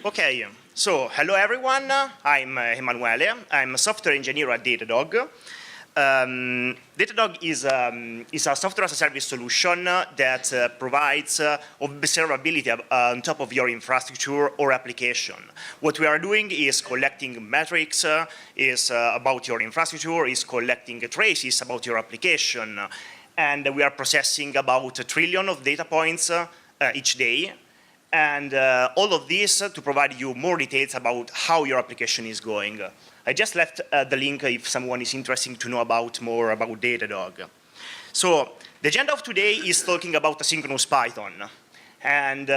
Okay, so hello everyone. I'm Emanuele. I'm a software engineer at Datadog. Datadog is a software as a service solution that provides observability on top of your infrastructure or application. What we are doing is collecting metrics is about your infrastructure, is collecting traces about your application, and we are processing about 1 trillion of data points each day. And all of this to provide you more details about how your application is going. I just left the link if someone is interested to know more about Datadog. So the agenda of today is talking about asynchronous Python. And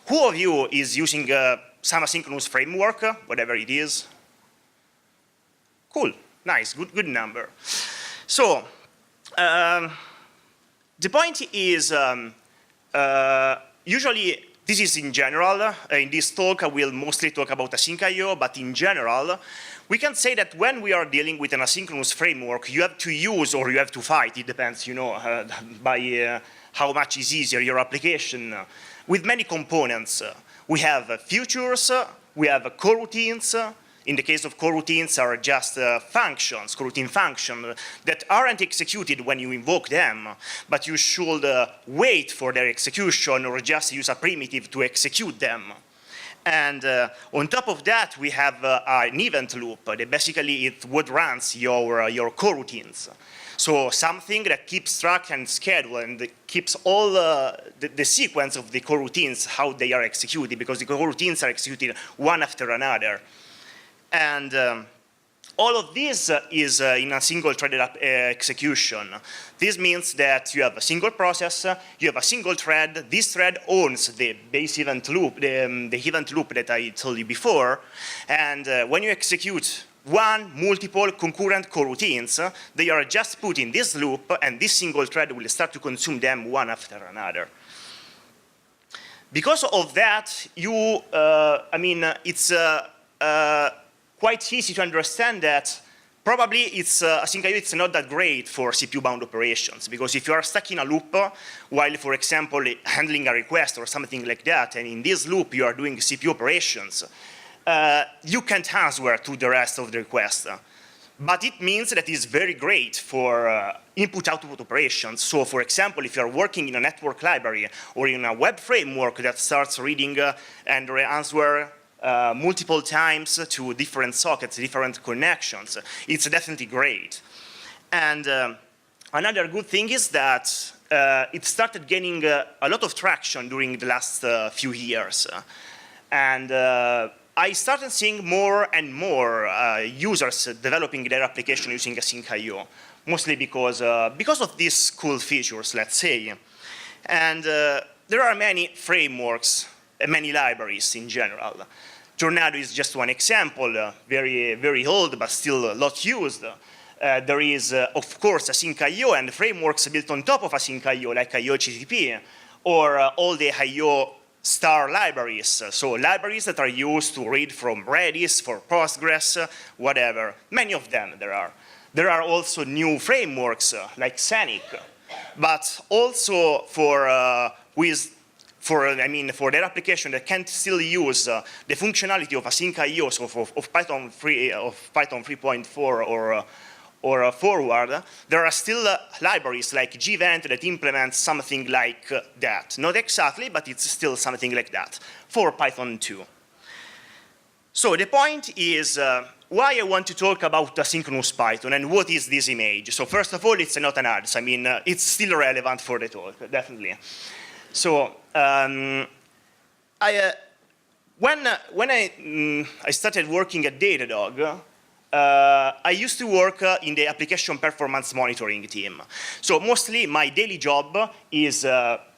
who of you is using some asynchronous framework, whatever it is? Cool, nice, good number. So the point is usually this is in general. In this talk, I will mostly talk about async.io, but in general, we can say that when we are dealing with an asynchronous framework, you have to use or you have to fight. It depends, by how much is easier your application. With many components, we have features, we have coroutines. In the case of coroutines, are just functions, coroutine functions that aren't executed when you invoke them, but you should wait for their execution or just use a primitive to execute them. And on top of that, we have an event loop that basically is what runs your coroutines. So something that keeps track and schedule and keeps all the sequence of the coroutines, how they are executed, because the coroutines are executed one after another. And all of this is in a single threaded execution. This means that you have a single process, you have a single thread. This thread owns the base event loop, the event loop that I told you before. And when you execute multiple concurrent coroutines, they are just put in this loop, and this single thread will start to consume them one after another. Because of that, it's quite easy to understand that probably async.io it's not that great for CPU-bound operations, because if you are stuck in a loop while, for example, handling a request or something like that, and in this loop you are doing CPU operations, you can't answer to the rest of the request. But it means that it's very great for input-output operations. So, for example, if you're working in a network library or in a web framework that starts reading and answer multiple times to different sockets, different connections, it's definitely great. And another good thing is that it started gaining a lot of traction during the last few years. And I started seeing more and more users developing their application using async.io, mostly because of these cool features, let's say. And there are many frameworks, many libraries in general. Tornado is just one example, very old, but still a lot used. There is, of course, async.io and frameworks built on top of async.io, like IO-HTTP, or all the IO star libraries. So libraries that are used to read from Redis, for Postgres, whatever. Many of them there are. There are also new frameworks like Scenic, but also for their application that can still use the functionality of async.io, so of Python 3.4 or forward, there are still libraries like gvent that implement something like that. Not exactly, but it's still something like that for Python 2. So the point is why I want to talk about asynchronous Python and what is this image. So first of all, it's not an ads. It's still relevant for the talk, definitely. So when I started working at Datadog, I used to work in the application performance monitoring team. So mostly my daily job is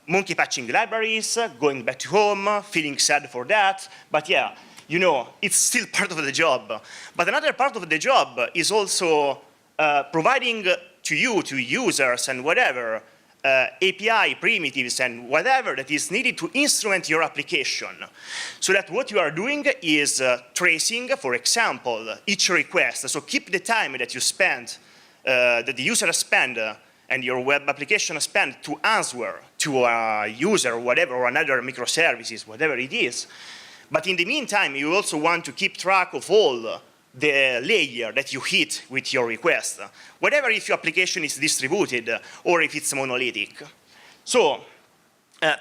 monkey patching libraries, going back to home, feeling sad for that. But yeah, it's still part of the job. But another part of the job is also providing to users and whatever, API, primitives, and whatever that is needed to instrument your application. So that what you are doing is tracing, for example, each request. So keep the time that you spend, that the user spend and your web application spend to answer to a user, whatever, or another microservices, whatever it is. But in the meantime, you also want to keep track of all the layer that you hit with your request, whatever if your application is distributed or if it's monolithic. So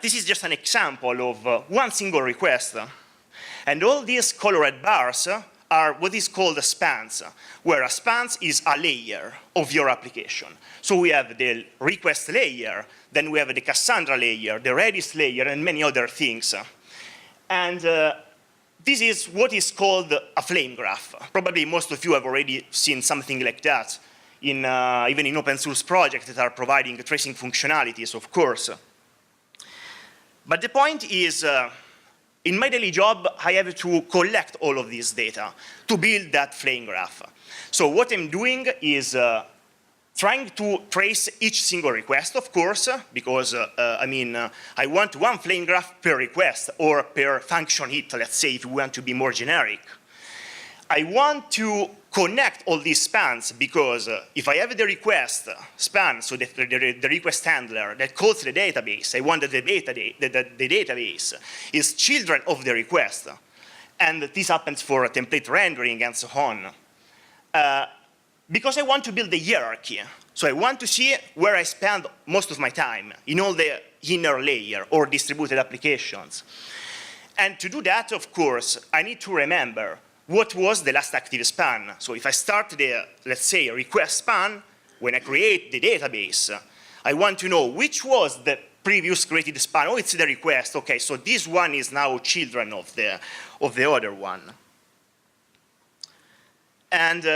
this is just an example of one single request. And all these colored bars are what is called spans, where a spans is a layer of your application. So we have the request layer, then we have the Cassandra layer, the Redis layer, and many other things. And this is what is called a flame graph. Probably most of you have already seen something like that, even in open source projects that are providing tracing functionalities, of course. But the point is, in my daily job, I have to collect all of this data to build that flame graph. So what I'm doing is trying to trace each single request, of course, because I want one flame graph per request or per function hit, let's say, if we want to be more generic. I want to connect all these spans because if I have the request span, so the request handler that calls the database, I want that the database is children of the request. And this happens for template rendering and so on. Because I want to build a hierarchy. So I want to see where I spend most of my time in all the inner layer or distributed applications. And to do that, of course, I need to remember what was the last active span. So if I start the, let's say, request span, when I create the database, I want to know which was the previous created span. Oh, it's the request. Okay, so this one is now children of the other one. And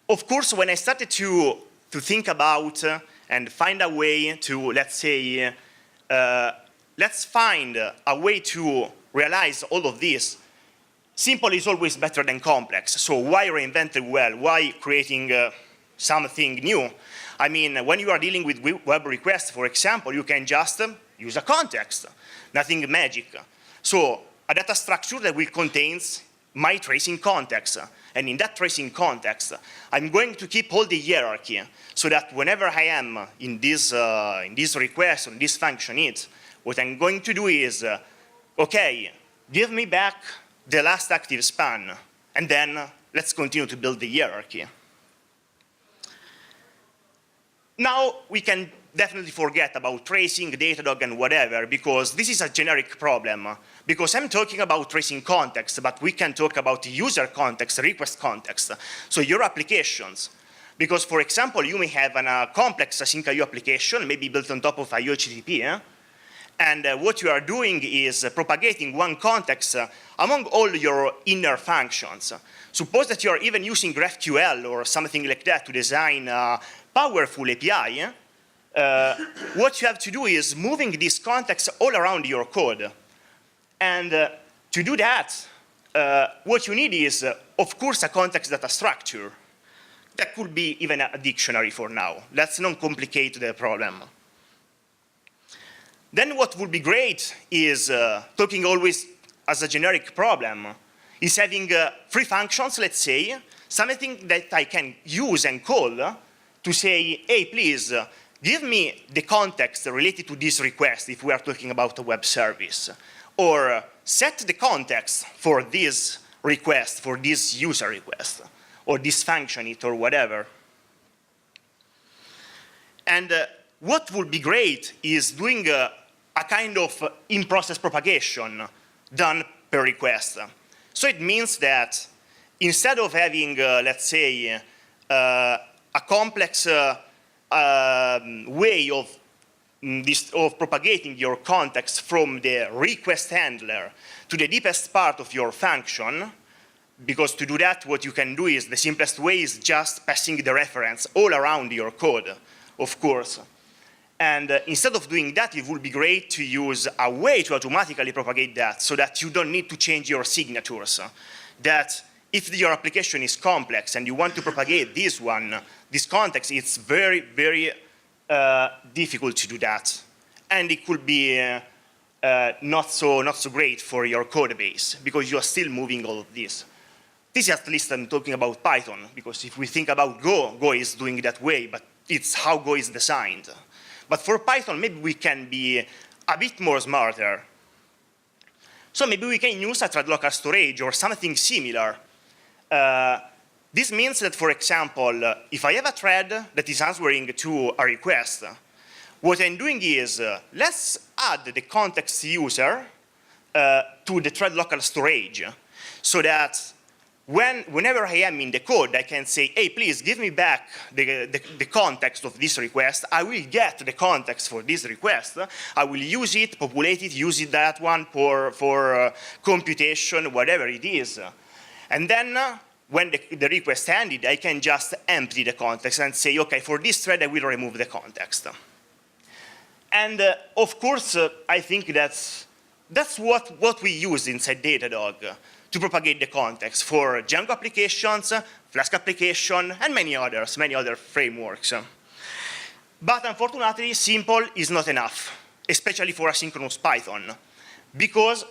of course, when I started to think about and find a way to, let's say, let's find a way to realize all of this, simple is always better than complex. So why reinvent the wheel? Why creating something new? I mean, when you are dealing with web requests, for example, you can just use a context, nothing magic. So a data structure that will contain my tracing context. And in that tracing context, I'm going to keep all the hierarchy so that whenever I am in this request, on this function hit, what I'm going to do is, okay, give me back the last active span, and then let's continue to build the hierarchy. Now we can definitely forget about tracing, Datadog, and whatever, because this is a generic problem. Because I'm talking about tracing context, but we can talk about user context, request context, so your applications. Because, for example, you may have a complex async IO application, maybe built on top of IO HTTP, and what you are doing is propagating one context among all your inner functions. Suppose that you are even using GraphQL or something like that to design a powerful API. What you have to do is moving this context all around your code. And to do that, what you need is, of course, a context data structure. That could be even a dictionary for now. Let's not complicate the problem. Then what would be great is, talking always as a generic problem, is having three functions, let's say, something that I can use and call to say, hey, please, give me the context related to this request if we are talking about a web service. Or set the context for this request, for this user request, or this function it or whatever. And what would be great is doing a kind of in-process propagation done per request. So it means that instead of having, let's say, a complex way of propagating your context from the request handler to the deepest part of your function, because to do that, what you can do is, the simplest way is just passing the reference all around your code, of course. And instead of doing that, it would be great to use a way to automatically propagate that so that you don't need to change your signatures. That if your application is complex and you want to propagate this context, it's very, very difficult to do that. And it could be not so great for your code base because you are still moving all of this. This is at least I'm talking about Python, because if we think about Go is doing it that way, but it's how Go is designed. But for Python, maybe we can be a bit more smarter. So maybe we can use a thread local storage or something similar. This means that, for example, if I have a thread that is answering to a request, what I'm doing is, let's add the context user to the thread local storage, so that whenever I am in the code, I can say, hey, please give me back the context of this request. I will get the context for this request. I will use it, populate it, use it that one for computation, whatever it is. And then when the request ended, I can just empty the context and say, OK, for this thread, I will remove the context. And of course, I think that's what we use inside Datadog to propagate the context for Django applications, Flask application, and many other frameworks. But unfortunately, simple is not enough, especially for asynchronous Python, because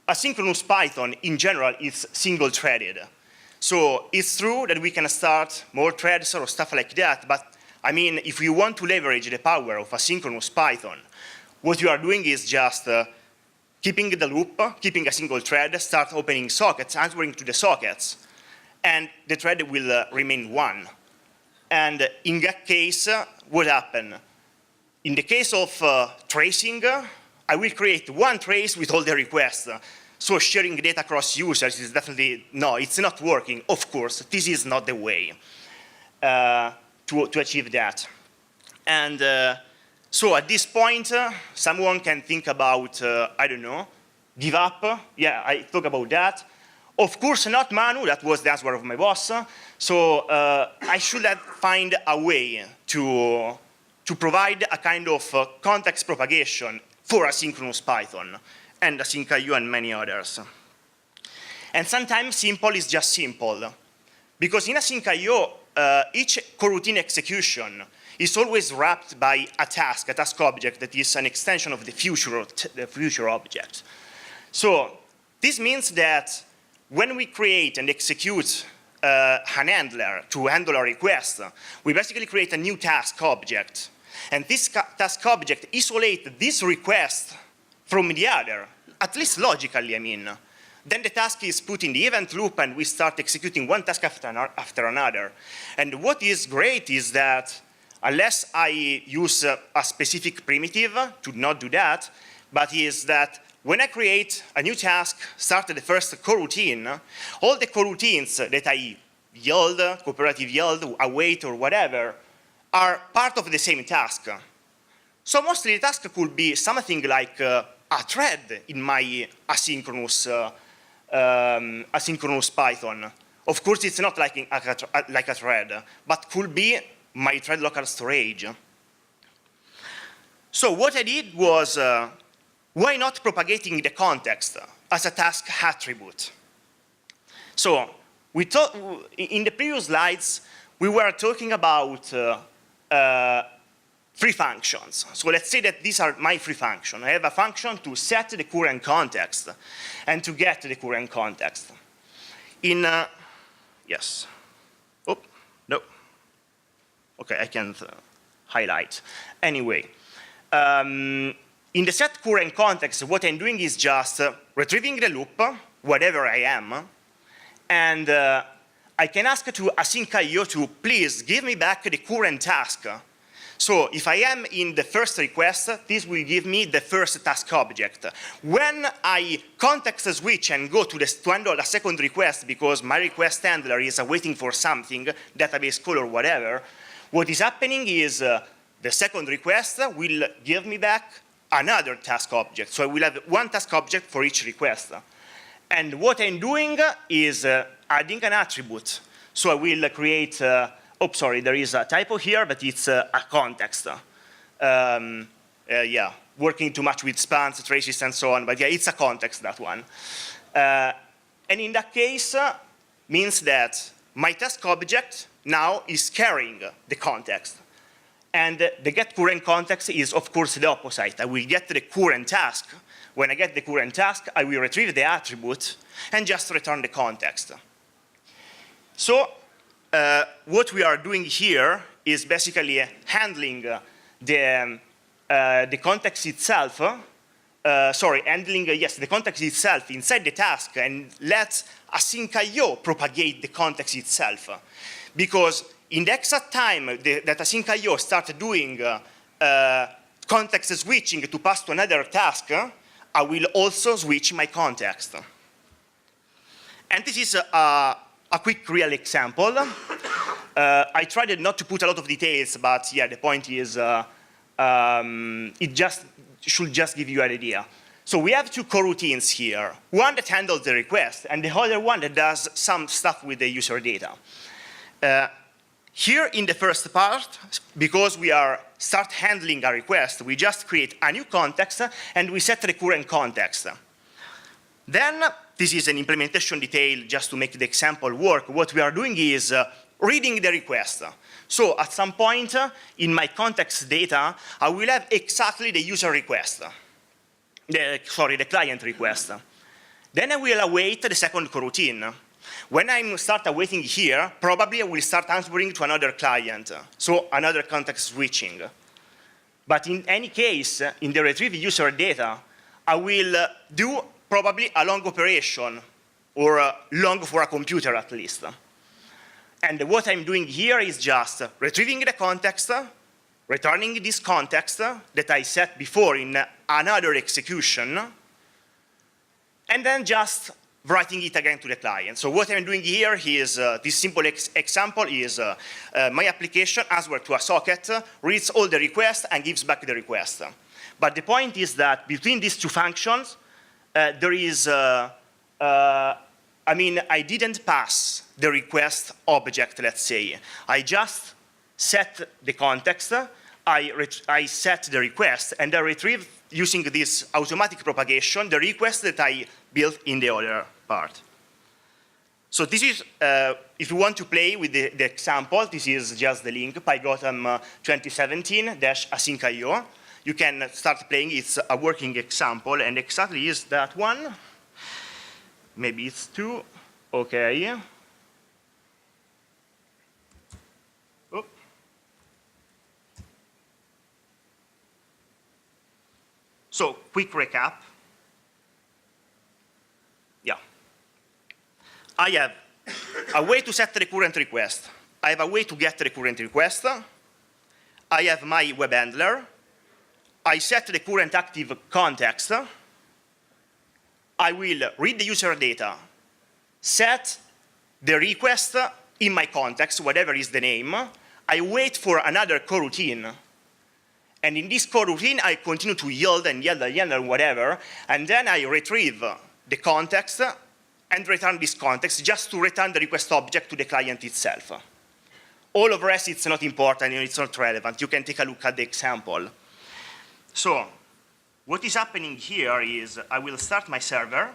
asynchronous Python in general is single-threaded. So it's true that we can start more threads or stuff like that, but I mean, if you want to leverage the power of asynchronous Python, what you are doing is just keeping the loop, keeping a single thread, start opening sockets, answering to the sockets, and the thread will remain one. And in that case, what happened? In the case of tracing, I will create one trace with all the requests. So sharing data across users is definitely, no, it's not working. Of course, this is not the way to achieve that. And so at this point, someone can think about, I don't know, give up. Yeah, I talk about that. Of course, not Manu. That was the answer of my boss. So I should have find a way to provide a kind of context propagation for asynchronous Python and async.io and many others. And sometimes simple is just simple. Because in async.io, each coroutine execution is always wrapped by a task object that is an extension of the future object. So this means that when we create and execute an handler to handle a request, we basically create a new task object. And this task object isolates this request from the other, at least logically, I mean. Then the task is put in the event loop, and we start executing one task after another. And what is great is that unless I use a specific primitive to not do that, but is that when I create a new task, start the first coroutine, all the coroutines that I yield, cooperative yield, await, or whatever, are part of the same task. So mostly the task could be something like a thread in my asynchronous Python. Of course, it's not like a thread, but could be my thread local storage. So what I did was, why not propagating the context as a task attribute? So we thought, in the previous slides, we were talking about free functions. So let's say that these are my free functions. I have a function to set the current context and to get the current context. Yes. Oh, no. OK, I can't highlight. Anyway, in the set current context, what I'm doing is just retrieving the loop, whatever I am, and I can ask to async.io to please give me back the current task. So if I am in the first request, this will give me the first task object. When I context switch and go to handle a second request because my request handler is waiting for something, database call or whatever, what is happening is the second request will give me back another task object. So I will have one task object for each request. And what I'm doing is adding an attribute. So I will create oh, sorry, there is a typo here, but it's a context. Yeah, working too much with spans, traces, and so on. But yeah, it's a context, that one. And in that case, means that my task object now is carrying the context. And the get current context is, of course, the opposite. I will get the current task. When I get the current task, I will retrieve the attribute and just return the context. So what we are doing here is basically handling the context itself yes, the context itself inside the task and let async IO propagate the context itself. Because in the exact time that async IO started doing context switching to pass to another task, I will also switch my context. And this is a quick real example. I tried not to put a lot of details, but yeah, the point is it should just give you an idea. So we have two coroutines here, one that handles the request and the other one that does some stuff with the user data. Here in the first part, because we start handling a request, we just create a new context and we set the current context. Then, this is an implementation detail just to make the example work. What we are doing is reading the request. So at some point in my context data, I will have exactly the user request. The client request. Then I will await the second coroutine. When I start awaiting here, probably I will start answering to another client, so another context switching. But in any case, in the retrieve user data, I will do probably a long operation, or long for a computer at least. And what I'm doing here is just retrieving the context, returning this context that I set before in another execution, and then just writing it again to the client. So what I'm doing here is, this simple example is my application answers to a socket, reads all the requests, and gives back the request. But the point is that between these two functions, there is, I didn't pass the request object, let's say. I just set the context, I set the request, and I retrieve, using this automatic propagation, the request that I built in the other part. So this is, if you want to play with the example, this is just the link, Pygotham 2017-async.io. You can start playing, it's a working example, and exactly is that one. Maybe it's two, okay. Oh. So, quick recap. Yeah. I have a way to set the current request. I have a way to get the current request. I have my web handler. I set the current active context. I will read the user data, set the request in my context, whatever is the name. I wait for another coroutine. And in this coroutine, I continue to yield and yield and yield and whatever. And then I retrieve the context and return this context just to return the request object to the client itself. All of the rest, it's not important, it's not relevant. You can take a look at the example. So, what is happening here is I will start my server.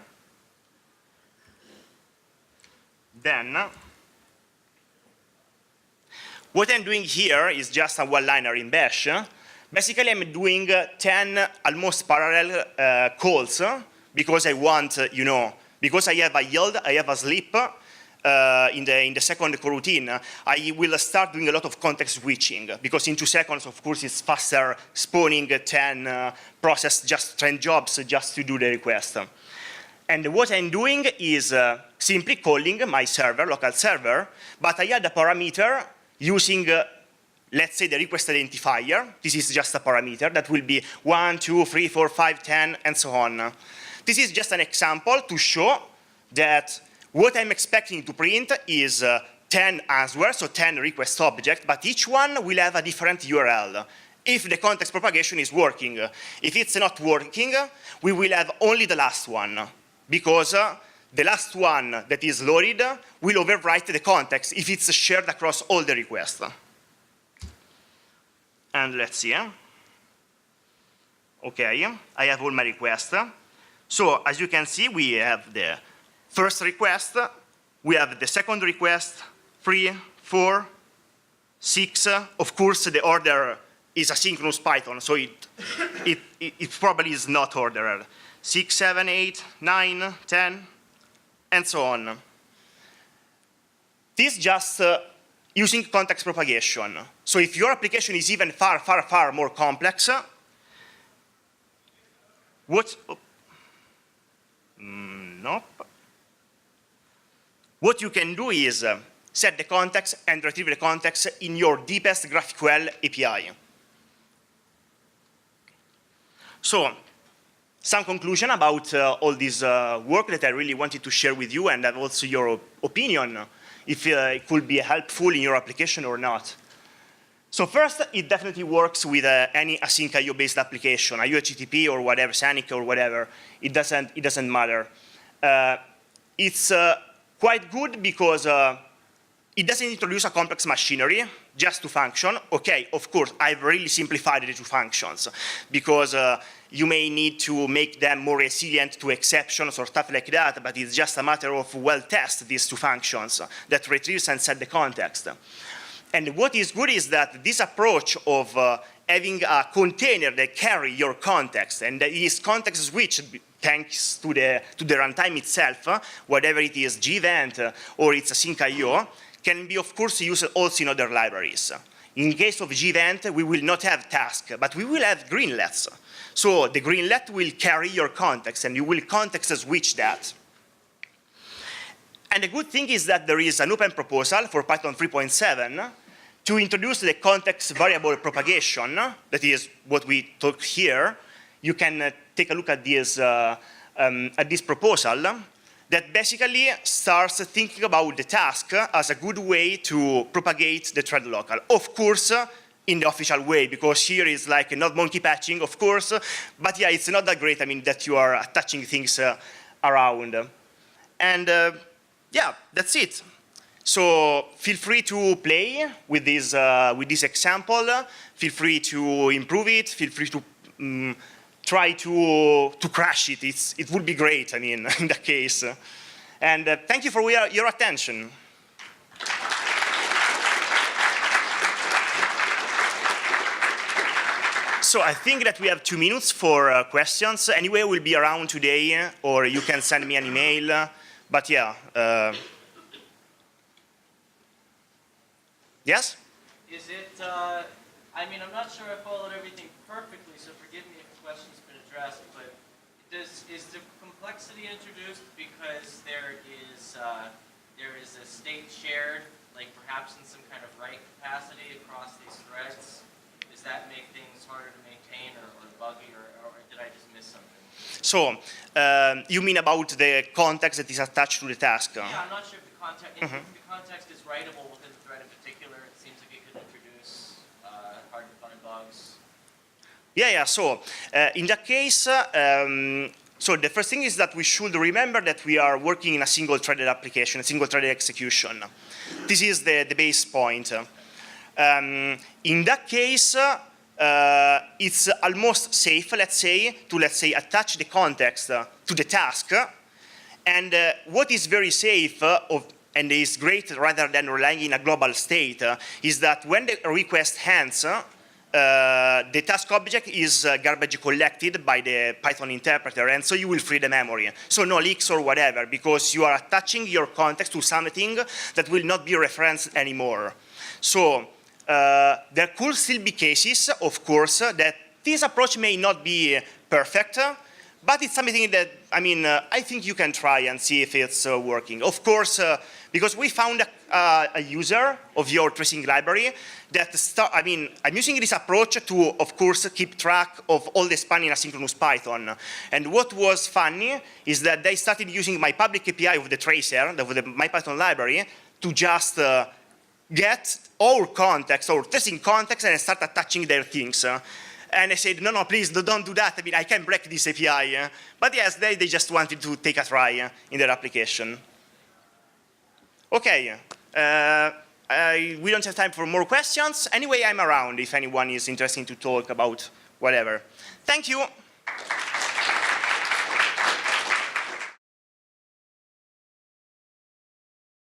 Then, what I'm doing here is just a one-liner in Bash. Basically, I'm doing 10 almost parallel calls because I want, because I have a yield, I have a sleep in the second coroutine, I will start doing a lot of context switching because in 2 seconds, of course, it's faster spawning 10 process, just 10 jobs just to do the request. And what I'm doing is simply calling my server, local server, but I add a parameter using let's say the request identifier. This is just a parameter that will be 1, 2, 3, 4, 5, 10, and so on. This is just an example to show that what I'm expecting to print is 10 answers, so 10 request objects, but each one will have a different URL if the context propagation is working. If it's not working, we will have only the last one, because the last one that is loaded will overwrite the context if it's shared across all the requests. And let's see. Okay, I have all my requests. So as you can see, we have the first request, we have the second request, 3, 4, 6. Of course, the order is asynchronous Python, so it probably is not ordered. 6, 7, 8, 9, 10, and so on. This just using context propagation. So if your application is even far, far, far more complex, Nope. What you can do is set the context and retrieve the context in your deepest GraphQL API. So, some conclusion about all this work that I really wanted to share with you, and also your opinion, if it could be helpful in your application or not. So first, it definitely works with any async IO based application, IO-HTTP or whatever, SANIC or whatever. It doesn't matter. It's quite good because it doesn't introduce a complex machinery just to function. Okay, of course, I've really simplified it to functions because you may need to make them more resilient to exceptions or stuff like that, but it's just a matter of test these two functions that retrieves and set the context. And what is good is that this approach of having a container that carry your context, and that is context switched thanks to the runtime itself, whatever it is, gevent or it's async IO, can be, of course, used also in other libraries. In case of gevent, we will not have task, but we will have greenlets. So the greenlet will carry your context, and you will context switch that. And the good thing is that there is an open proposal for Python 3.7 to introduce the context variable propagation. That is what we talk here. You can take a look at this proposal that basically starts thinking about the task as a good way to propagate the thread local. Of course, in the official way, because here is like not monkey patching, of course, but yeah, it's not that great, I mean, that you are attaching things around. And yeah, that's it. So feel free to play with this example. Feel free to improve it. Feel free to try to crash it. It would be great, I mean, in that case. And thank you for your attention. So I think that we have 2 minutes for questions. Anyway, we'll be around today, or you can send me an email. But yeah. Yes? Is it, I mean, I'm not sure I followed everything perfectly, so forgive me if the question's been addressed, but is the complexity introduced because there is a state shared, like perhaps in some kind of write capacity across these threads? Does that make things harder to maintain or buggy, or did I just miss something? So, you mean about the context that is attached to the task? Yeah, I'm not sure if the context, if the context is writable within the thread in particular. It seems like it could introduce hard to find bugs. Yeah, so in that case, so the first thing is that we should remember that we are working in a single-threaded application, a single-threaded execution. This is the base point. In that case, it's almost safe, let's say, to attach the context to the task. And what is very safe and is great rather than relying in a global state is that when the request ends, the task object is garbage collected by the Python interpreter, and so you will free the memory. So no leaks or whatever, because you are attaching your context to something that will not be referenced anymore. So there could still be cases, of course, that this approach may not be perfect, but it's something that, I mean, I think you can try and see if it's working. Of course, because we found a user of your tracing library that I'm using this approach to, of course, keep track of all the span in asynchronous Python. And what was funny is that they started using my public API of the tracer, of the MyPython library, to just get our context, or tracing context, and start attaching their things. And I said, no, please, don't do that. I mean, I can break this API. But yes, they just wanted to take a try in their application. Okay, we don't have time for more questions. Anyway, I'm around if anyone is interested to talk about whatever. Thank you.